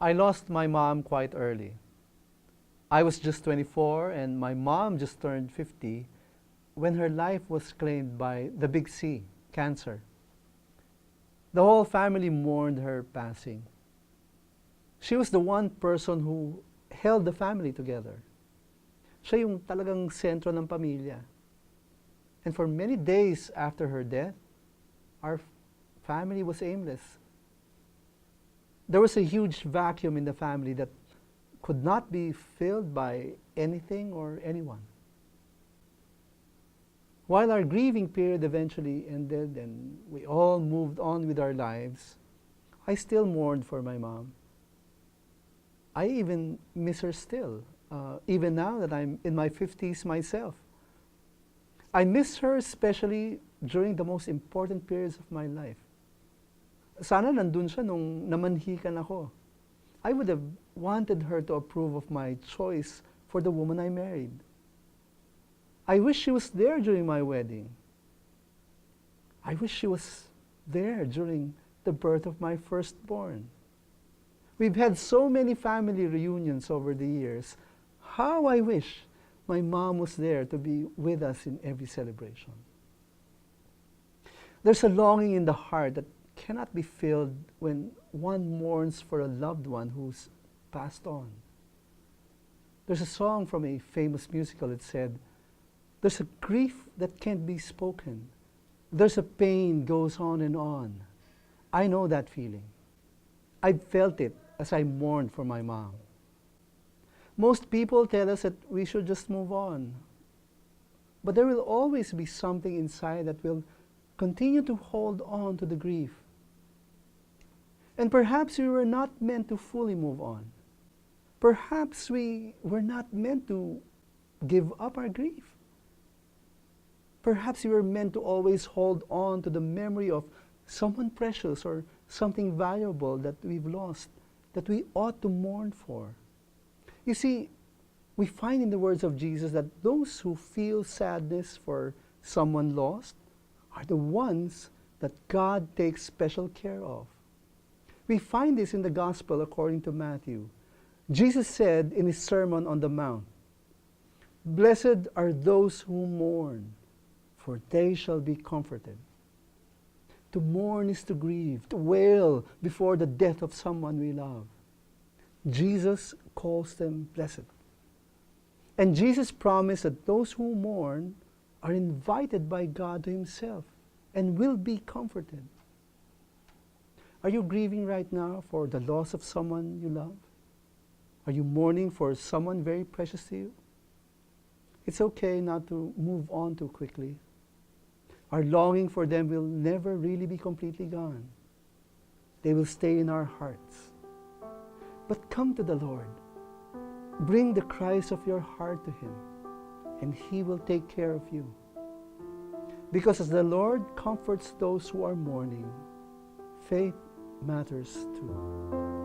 I lost my mom quite early. I was just 24 and my mom just turned 50 when her life was claimed by the big C, cancer. The whole family mourned her passing. She was the one person who held the family together. Siya yung talagang sentro ng pamilya. And for many days after her death, our family was aimless. There was a huge vacuum in the family that could not be filled by anything or anyone. While our grieving period eventually ended and we all moved on with our lives, I still mourned for my mom. I even miss her still, even now that I'm in my 50s myself. I miss her especially during the most important periods of my life. Sana nandun siya nung namanhikan ako. I would have wanted her to approve of my choice for the woman I married. I wish she was there during my wedding. I wish she was there during the birth of my firstborn. We've had so many family reunions over the years. How I wish my mom was there to be with us in every celebration. There's a longing in the heart that cannot be filled when one mourns for a loved one who's passed on. There's a song from a famous musical that said, "There's a grief that can't be spoken. There's a pain goes on and on." I know that feeling. I've felt it as I mourned for my mom. Most people tell us that we should just move on. But there will always be something inside that will continue to hold on to the grief. And perhaps we were not meant to fully move on. Perhaps we were not meant to give up our grief. Perhaps we were meant to always hold on to the memory of someone precious or something valuable that we've lost, that we ought to mourn for. You see, we find in the words of Jesus that those who feel sadness for someone lost are the ones that God takes special care of. We find this in the Gospel according to Matthew. Jesus said in his Sermon on the Mount, "Blessed are those who mourn, for they shall be comforted." To mourn is to grieve, to wail before the death of someone we love. Jesus calls them blessed. And Jesus promised that those who mourn are invited by God to himself and will be comforted. Are you grieving right now for the loss of someone you love? Are you mourning for someone very precious to you? It's okay not to move on too quickly. Our longing for them will never really be completely gone. They will stay in our hearts. But come to the Lord. Bring the cries of your heart to him, and he will take care of you. Because as the Lord comforts those who are mourning, faith matters too.